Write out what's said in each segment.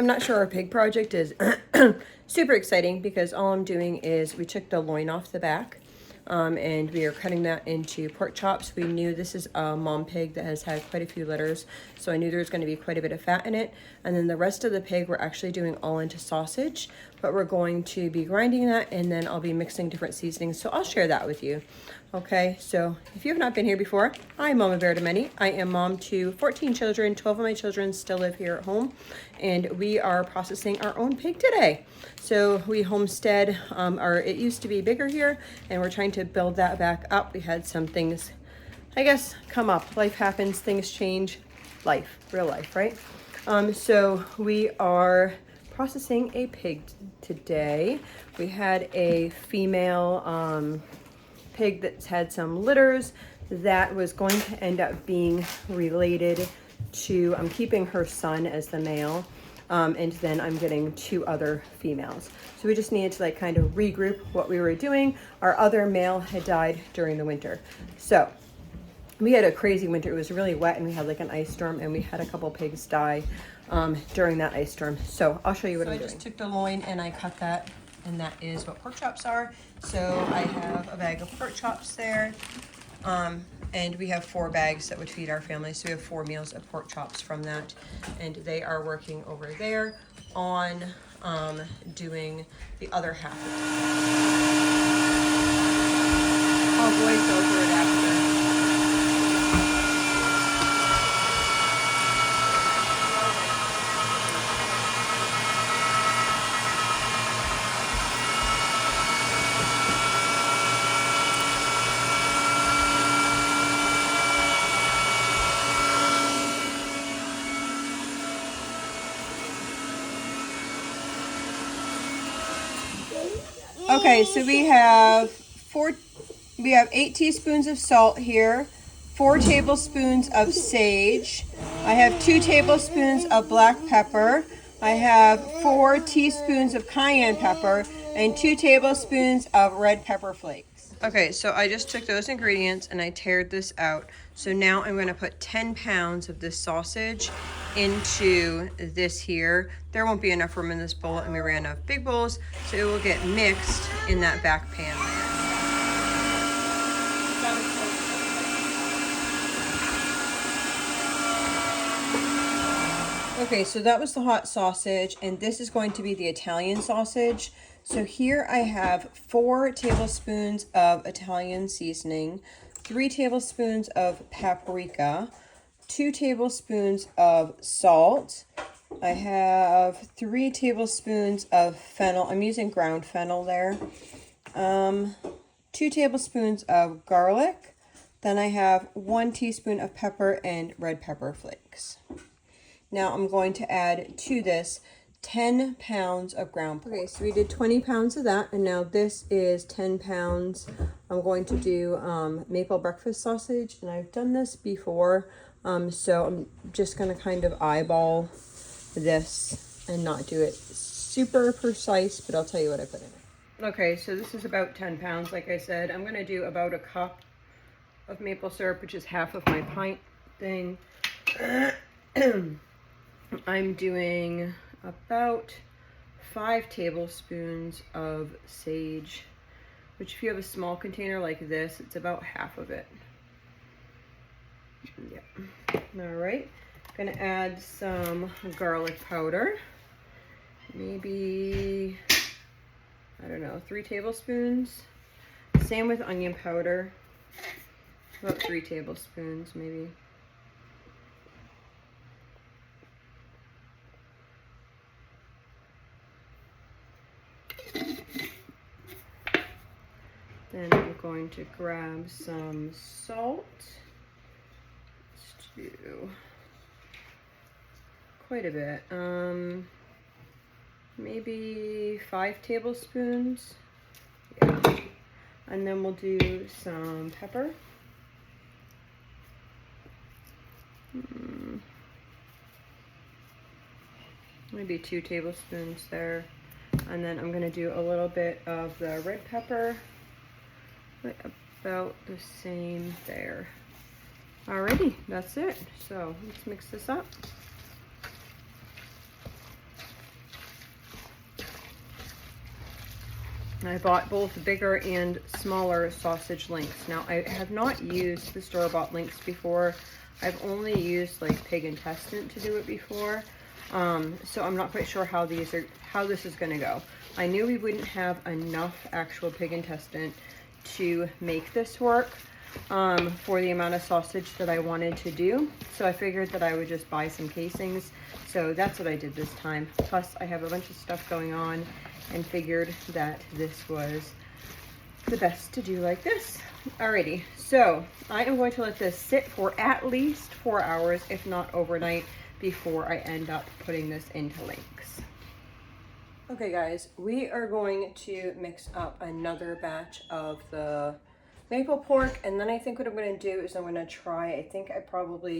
I'm not sure our pig project is super exciting because all I'm doing is we took the loin off the back and we are cutting that into pork chops. We knew this is a mom pig that has had quite a few litters, so I knew there was going to be quite a bit of fat in it. And then the rest of the pig we're actually doing all into sausage, but we're going to be grinding that and then I'll be mixing different seasonings. So I'll share that with you. Okay, so if you have not been here before, I'm Mama Bear Many. I am mom to 14 children. 12 of my children still live here at home, and we are processing our own pig today. So we homestead, it used to be bigger here, and we're trying to build that back up. We had some things, I guess, come up. Life happens, things change, life, real life, right? So we are processing a pig today. We had a female pig that's had some litters that was going to end up being related to, I'm keeping her son as the male, and then I'm getting 2 other females. So we just needed to like kind of regroup what we were doing. Our other male had died during the winter. So we had a crazy winter. It was really wet and we had like an ice storm and we had a couple pigs die during that ice storm. So I'll show you what I'm doing. I just took the loin and I cut that, and that is what pork chops are. So I have a bag of pork chops there, and we have 4 bags that would feed our family. So we have 4 meals of pork chops from that, and they are working over there on doing the other half of it. I'll voice over it after. Okay, so we have 8 teaspoons of salt here, 4 tablespoons of sage. I have 2 tablespoons of black pepper. I have 4 teaspoons of cayenne pepper and 2 tablespoons of red pepper flakes. Okay, so I just took those ingredients and I tared this out. So now I'm going to put 10 pounds of this sausage into this here. There won't be enough room in this bowl, and we ran out of big bowls, so it will get mixed in that back pan there. Okay, so that was the hot sausage, and this is going to be the Italian sausage. So here I have 4 tablespoons of Italian seasoning, 3 tablespoons of paprika, 2 tablespoons of salt. I have 3 tablespoons of fennel. I'm using ground fennel there. 2 tablespoons of garlic. Then I have 1 teaspoon of pepper and red pepper flakes. Now I'm going to add to this 10 pounds of ground pork. Okay, so we did 20 pounds of that, and now this is 10 pounds. I'm going to do maple breakfast sausage, and I've done this before, so I'm just going to kind of eyeball this and not do it super precise, but I'll tell you what I put in it. Okay, so this is about 10 pounds, like I said. I'm going to do about a cup of maple syrup, which is half of my pint thing. I'm doing about 5 tablespoons of sage, which if you have a small container like this, it's about half of it. Yep. All right, gonna add some garlic powder, maybe, I don't know, 3 tablespoons. Same with onion powder, about 3 tablespoons maybe. Then I'm going to grab some salt. Let's do quite a bit. Maybe 5 tablespoons. Yeah. And then we'll do some pepper. Maybe 2 tablespoons there. And then I'm going to do a little bit of the red pepper. About the same there. Alrighty, that's it. So let's mix this up. I bought both bigger and smaller sausage links. Now, I have not used the store-bought links before. I've only used like pig intestine to do it before. So I'm not quite sure how this is gonna go. I knew we wouldn't have enough actual pig intestine to make this work for the amount of sausage that I wanted to do. So I figured that I would just buy some casings. So that's what I did this time. Plus I have a bunch of stuff going on and figured that this was the best to do like this. Alrighty, so I am going to let this sit for at least 4 hours, if not overnight, before I end up putting this into links. Okay guys, we are going to mix up another batch of the maple pork, and then I think what I'm going to do is I'm going to try,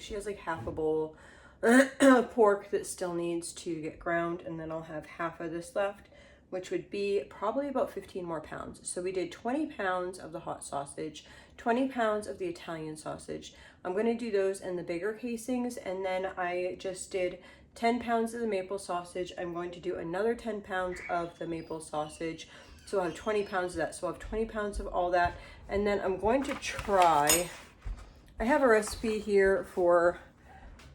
she has like half a bowl of pork that still needs to get ground, and then I'll have half of this left, which would be probably about 15 more pounds. So we did 20 pounds of the hot sausage, 20 pounds of the Italian sausage. I'm going to do those in the bigger casings, and then I just did 10 pounds of the maple sausage. I'm going to do another 10 pounds of the maple sausage. So I'll have 20 pounds of that. So I'll have 20 pounds of all that. And then I'm going to try, I have a recipe here for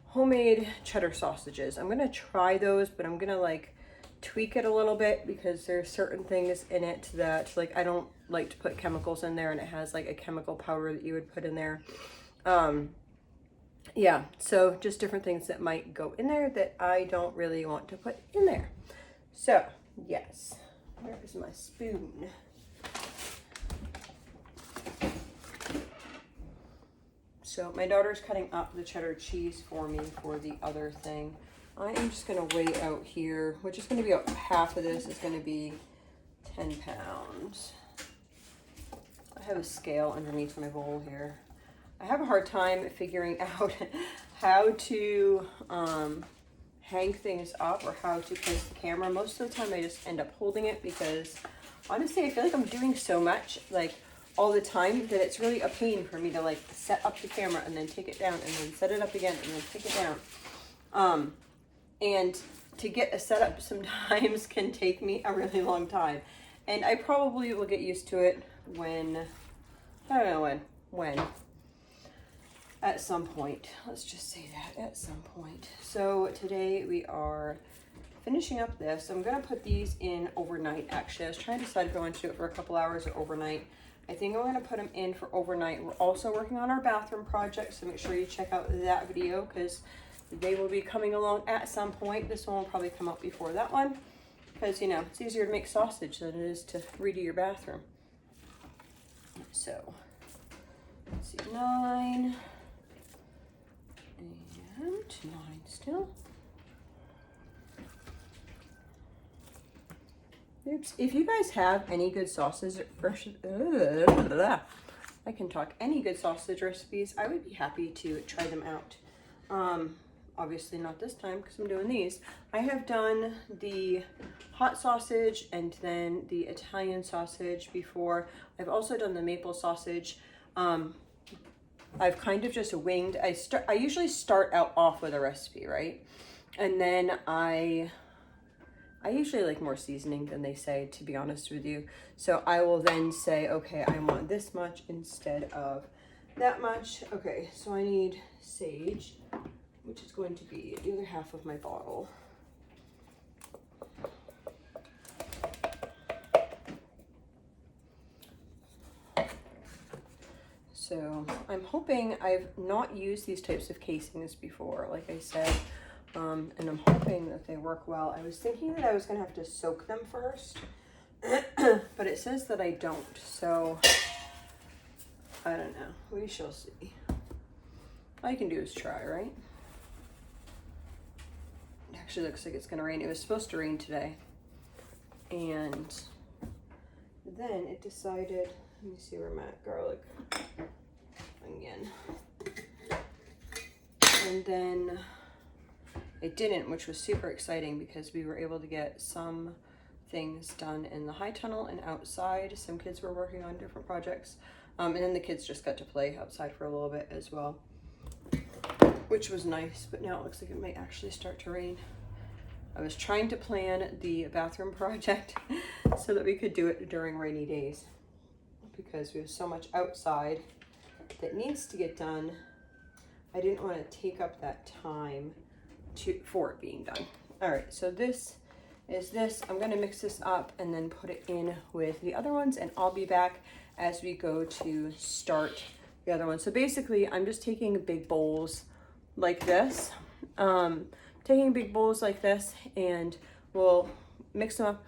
homemade cheddar sausages. I'm going to try those, but I'm going to like tweak it a little bit because there's certain things in it that like I don't like to put chemicals in there, and it has like a chemical powder that you would put in there. Yeah, so just different things that might go in there that I don't really want to put in there. So yes, where is my spoon? So my daughter's cutting up the cheddar cheese for me for the other thing. I am just gonna weigh out here, which is gonna be about half of this is gonna be 10 pounds. I have a scale underneath my bowl here. I have a hard time figuring out how to hang things up or how to place the camera. Most of the time I just end up holding it because honestly I feel like I'm doing so much like all the time that it's really a pain for me to like set up the camera and then take it down and then set it up again and then take it down. And to get a setup sometimes can take me a really long time. And I probably will get used to it when, I don't know when. At some point, let's just say that, at some point. So today we are finishing up this. I'm gonna put these in overnight actually. I was trying to decide if I want to do it for a couple hours or overnight. I think I'm gonna put them in for overnight. We're also working on our bathroom project, so make sure you check out that video because they will be coming along at some point. This one will probably come out before that one because, you know, it's easier to make sausage than it is to redo your bathroom. So, let's see, 9 and 9 still. Oops. If you guys have any good sausage I can talk. Any good sausage recipes, I would be happy to try them out. Obviously not this time because I'm doing these. I have done the hot sausage and then the Italian sausage before. I've also done the maple sausage. I've kind of just winged. I usually start out off with a recipe, right? And then I usually like more seasoning than they say, to be honest with you. So I will then say, okay, I want this much instead of that much. Okay, so I need sage, which is going to be the other half of my bottle. So I'm hoping, I've not used these types of casings before, like I said, and I'm hoping that they work well. I was thinking that I was gonna have to soak them first, but it says that I don't, so I don't know. We shall see. All you can do is try, right? It actually looks like it's gonna rain. It was supposed to rain today, and then it decided, let me see where I'm at, garlic, onion, and then it didn't, which was super exciting because we were able to get some things done in the high tunnel and outside. Some kids were working on different projects, and then the kids just got to play outside for a little bit as well, which was nice. But now it looks like it might actually start to rain. I was trying to plan the bathroom project so that we could do it during rainy days, because we have so much outside that needs to get done. I didn't want to take up that time for it being done. All right, so this is this. I'm gonna mix this up and then put it in with the other ones, and I'll be back as we go to start the other one. So basically, I'm just taking big bowls like this, and we'll mix them up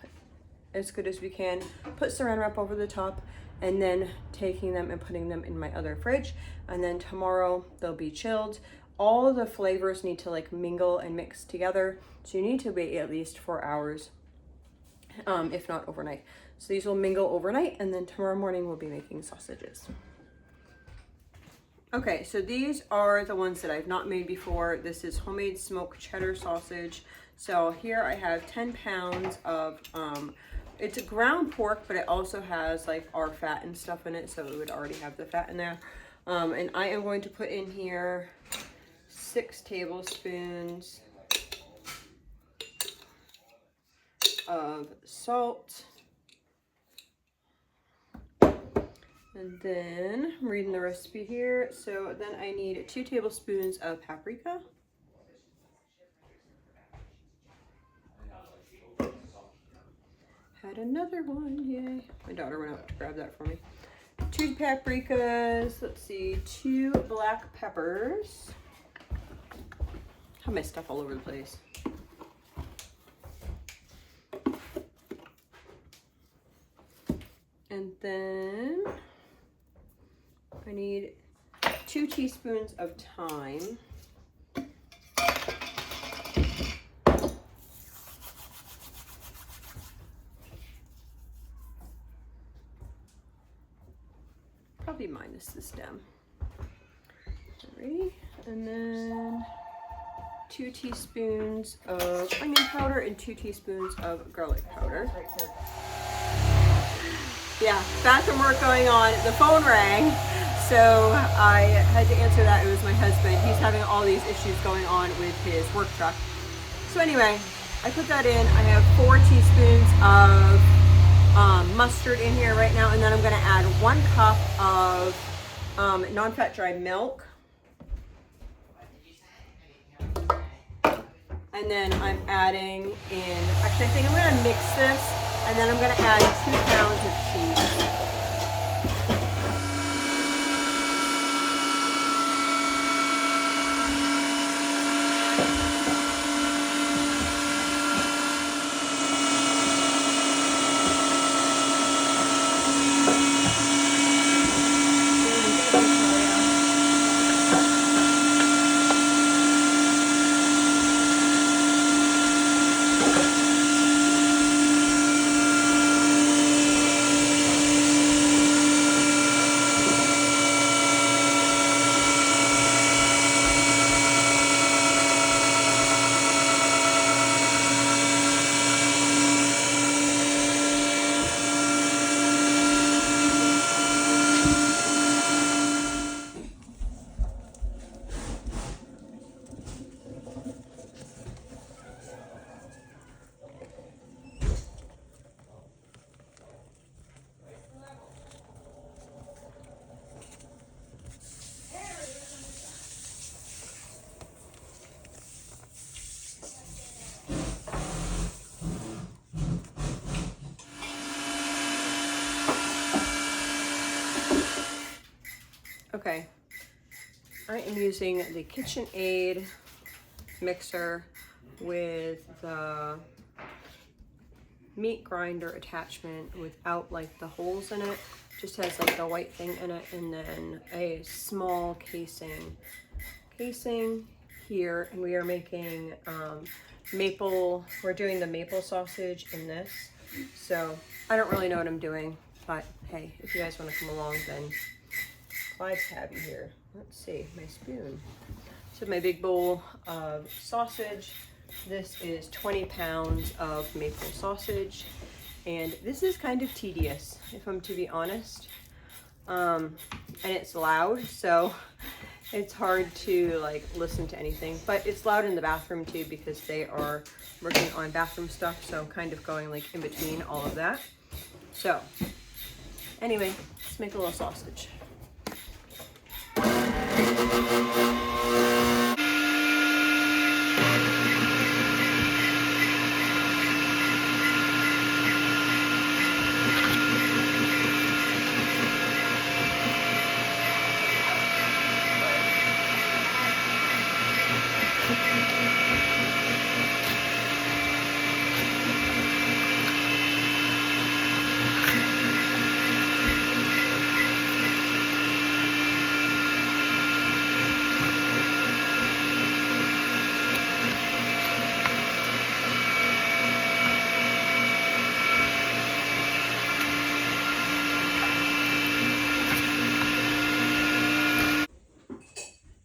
as good as we can, put saran wrap over the top, and then taking them and putting them in my other fridge. And then tomorrow they'll be chilled. All of the flavors need to like mingle and mix together. So you need to wait at least 4 hours, if not overnight. So these will mingle overnight, and then tomorrow morning we'll be making sausages. Okay, so these are the ones that I've not made before. This is homemade smoked cheddar sausage. So here I have 10 pounds of, it's a ground pork, but it also has like our fat and stuff in it, so it would already have the fat in there. And I am going to put in here 6 tablespoons of salt. And then I'm reading the recipe here. So then I need 2 tablespoons of paprika. Had another one, yay. My daughter went out to grab that for me. 2 paprikas, let's see, 2 black peppers. I have my stuff all over the place. And then I need 2 teaspoons of thyme. Probably minus the stem. Alrighty. And then 2 teaspoons of onion powder and 2 teaspoons of garlic powder. Yeah, bathroom work going on. The phone rang, so I had to answer that. It was my husband. He's having all these issues going on with his work truck. So anyway, I put that in. I have 4 teaspoons of mustard in here right now, and then I'm going to add 1 cup of non-fat dry milk. And then I'm adding in, actually I think I'm going to mix this, and then I'm going to add 2 pounds of cheese. Okay, I am using the KitchenAid mixer with the meat grinder attachment without like the holes in it. Just has like the white thing in it, and then a small casing here, and we are making we're doing the maple sausage in this. So I don't really know what I'm doing, but hey, if you guys want to come along, then Clyde's happy here. Let's see, my spoon. So my big bowl of sausage. This is 20 pounds of maple sausage, and this is kind of tedious, if I'm to be honest. And it's loud, so it's hard to like listen to anything, but it's loud in the bathroom too because they are working on bathroom stuff, so I'm kind of going like in between all of that. So anyway, let's make a little sausage.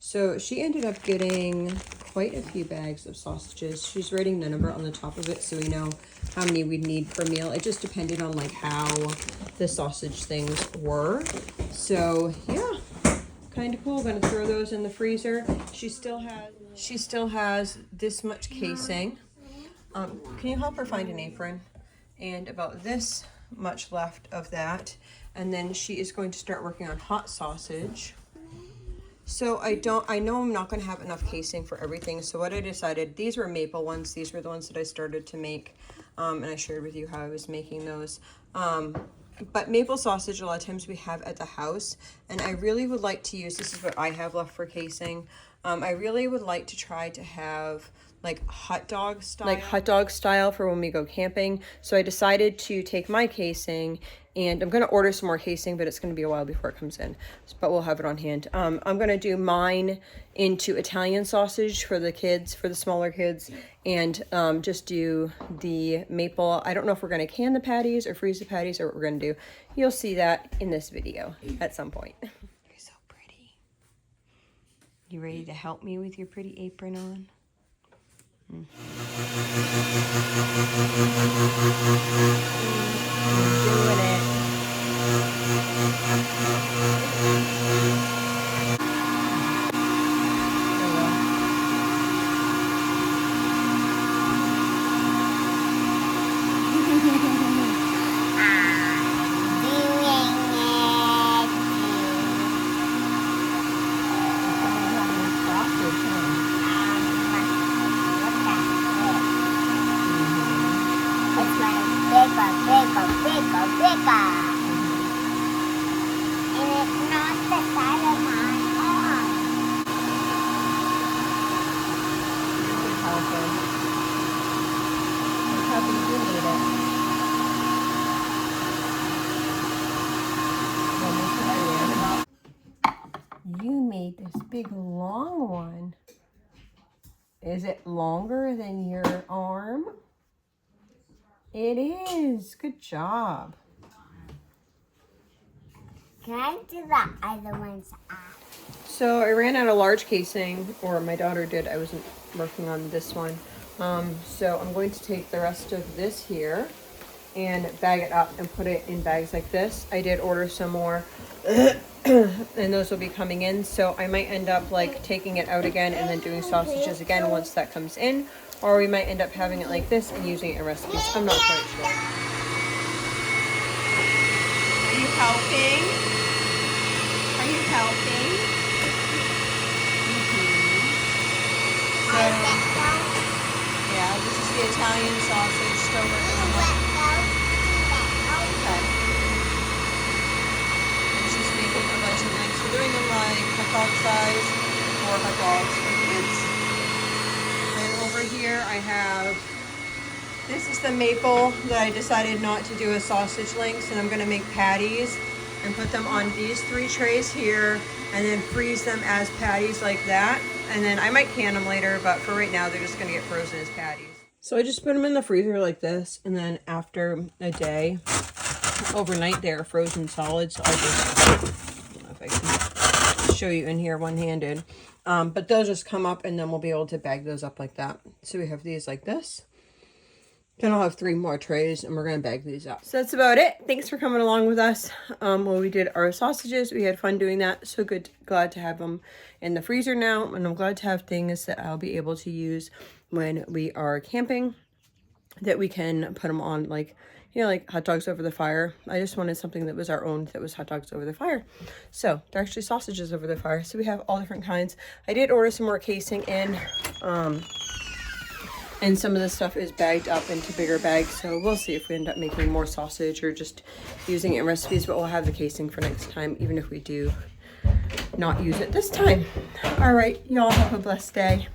So she ended up getting quite a few bags of sausages. She's writing the number on the top of it so we know how many we'd need per meal. It just depended on like how the sausage things were. So yeah, kind of cool. Gonna throw those in the freezer. She still has this much casing. Can you help her find an apron? And about this much left of that. And then she is going to start working on hot sausage. So I know I'm not going to have enough casing for everything. So what I decided, these were maple ones. These were the ones that I started to make. And I shared with you how I was making those. But maple sausage, a lot of times we have at the house. And I really would like to use, this is what I have left for casing. I really would like to try to have like hot dog style for when we go camping. So I decided to take my casing, and I'm going to order some more casing, but it's going to be a while before it comes in, but we'll have it on hand. I'm going to do mine into Italian sausage for the kids, for the smaller kids, and just do the maple. I don't know if we're going to can the patties or freeze the patties or what we're going to do. You'll see that in this video at some point. You're so pretty. You ready to help me with your pretty apron on? Doing it. You made this big long one. Is it longer than your arm? It is. Good job. Can I do the other ones off? So I ran out of large casing, or my daughter did. I wasn't working on this one. So I'm going to take the rest of this here and bag it up and put it in bags like this. I did order some more and those will be coming in. So I might end up like taking it out again and then doing sausages again once that comes in. Or we might end up having it like this and using it in recipes. I'm not quite sure. Are you helping? Are you helping? So, yeah, this is the Italian sausage still working on it. Okay. It's just making a bunch of links. We're doing them like hot dog size or hot dogs for kids. And over here I have, this is the maple that I decided not to do as sausage links, and I'm going to make patties and put them on these 3 trays here and then freeze them as patties like that. And then I might can them later, but for right now, they're just gonna get frozen as patties. So I just put them in the freezer like this, and then after a day, overnight, they're frozen solid. So I just, I don't know if I can show you in here one-handed, but they'll just come up and then we'll be able to bag those up like that. So we have these like this. Then I'll have 3 more trays and we're gonna bag these up. So that's about it. Thanks for coming along with us. Well, we did our sausages. We had fun doing that. So good, glad to have them in the freezer now. And I'm glad to have things that I'll be able to use when we are camping, that we can put them on, like, you know, like hot dogs over the fire. I just wanted something that was our own, that was hot dogs over the fire. So they're actually sausages over the fire. So we have all different kinds. I did order some more casing in, and some of this stuff is bagged up into bigger bags. So we'll see if we end up making more sausage or just using it in recipes, but we'll have the casing for next time, even if we do not use it this time. All right, y'all have a blessed day.